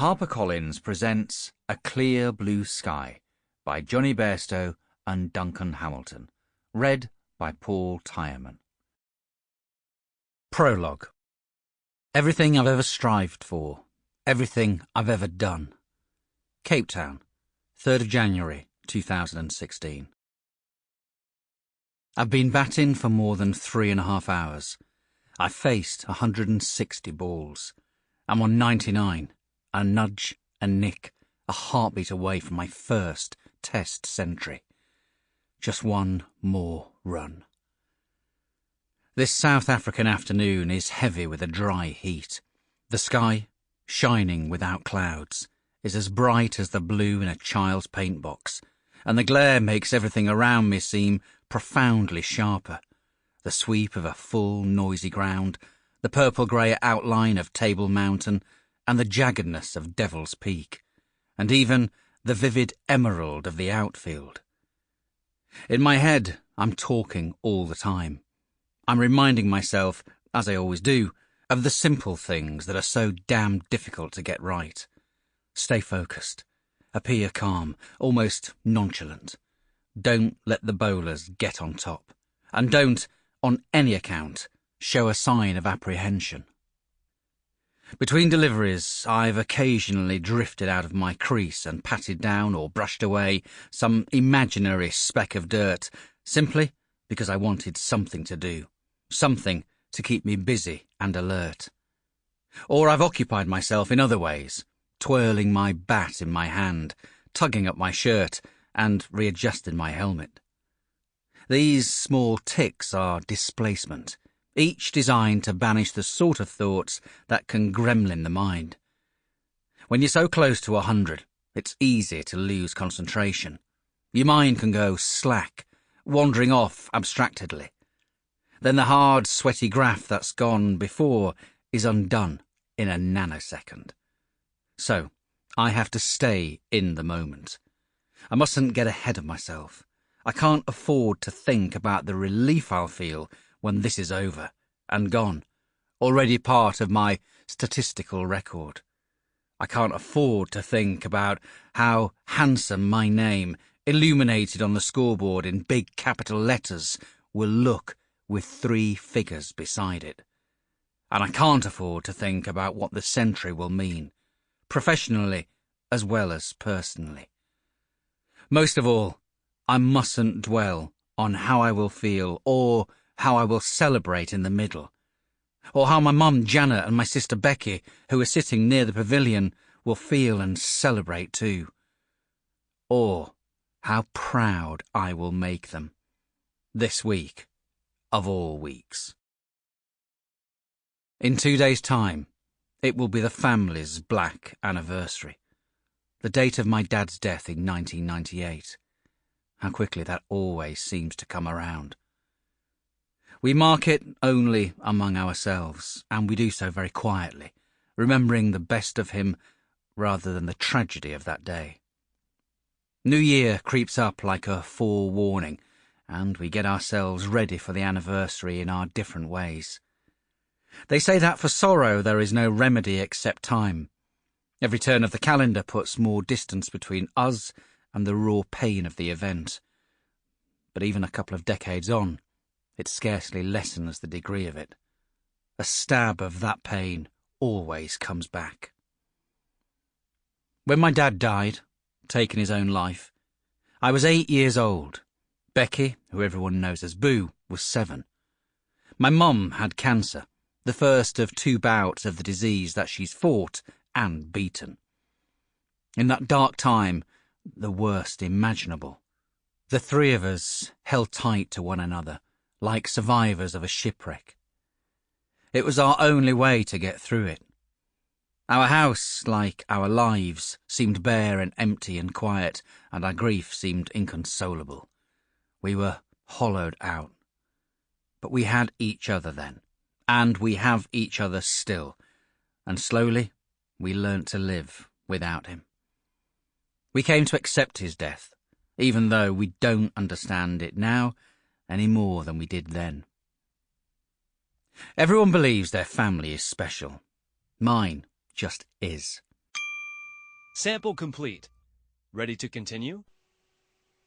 HarperCollins presents A Clear Blue Sky by Jonny Bairstow and Duncan Hamilton, read by Paul Tyreman. Prologue. Everything I've ever strived for, everything I've ever done. Cape Town, 3rd of January 2016. I've been batting for more than 3.5 hours. I've faced 160 balls. I'm on 99. A nudge, a nick, a heartbeat away from my first Test century. Just one more run. This South African afternoon is heavy with a dry heat. The sky, shining without clouds, is as bright as the blue in a child's paint box, and the glare makes everything around me seem profoundly sharper. The sweep of a full, noisy ground, the purple-grey outline of Table Mountain, and the jaggedness of Devil's Peak, and even the vivid emerald of the outfield. In my head, I'm talking all the time. I'm reminding myself, as I always do, of the simple things that are so damn difficult to get right. Stay focused. Appear calm, almost nonchalant. Don't let the bowlers get on top. And don't, on any account, show a sign of apprehension. Between deliveries, I've occasionally drifted out of my crease and patted down or brushed away some imaginary speck of dirt, simply because I wanted something to do, something to keep me busy and alert. Or I've occupied myself in other ways, twirling my bat in my hand, tugging up my shirt, and readjusting my helmet. These small ticks are displacement, each designed to banish the sort of thoughts that can gremlin the mind. When you're so close to 100, it's easy to lose concentration. Your mind can go slack, wandering off abstractedly. Then the hard, sweaty graph that's gone before is undone in a nanosecond. So, I have to stay in the moment. I mustn't get ahead of myself. I can't afford to think about the relief I'll feel when this is over and gone, already part of my statistical record. I can't afford to think about how handsome my name, illuminated on the scoreboard in big capital letters, will look with 3 figures beside it. And I can't afford to think about what the century will mean, professionally as well as personally. Most of all, I mustn't dwell on how I will feel or how I will celebrate in the middle, or how my mum Janet and my sister Becky, who are sitting near the pavilion, will feel and celebrate too, or how proud I will make them, this week of all weeks. In 2 days' time, it will be the family's black anniversary, the date of my dad's death in 1998. How quickly that always seems to come around. We mark it only among ourselves, and we do so very quietly, remembering the best of him rather than the tragedy of that day. New Year creeps up like a forewarning, and we get ourselves ready for the anniversary in our different ways. They say that for sorrow there is no remedy except time. Every turn of the calendar puts more distance between us and the raw pain of the event. But even a couple of decades on, it scarcely lessens the degree of it. A stab of that pain always comes back. When my dad died, taking his own life, I was 8 years old. Becky, who everyone knows as Boo, was 7. My mum had cancer, the first of 2 bouts of the disease that she's fought and beaten. In that dark time, the worst imaginable, the 3 of us held tight to one another, like survivors of a shipwreck. It was our only way to get through it. Our house, like our lives, seemed bare and empty and quiet, and our grief seemed inconsolable. We were hollowed out. But we had each other then, and we have each other still, and slowly we learnt to live without him. We came to accept his death, even though we don't understand it now any more than we did then. Everyone believes their family is special. Mine just is. Sample complete. Ready to continue?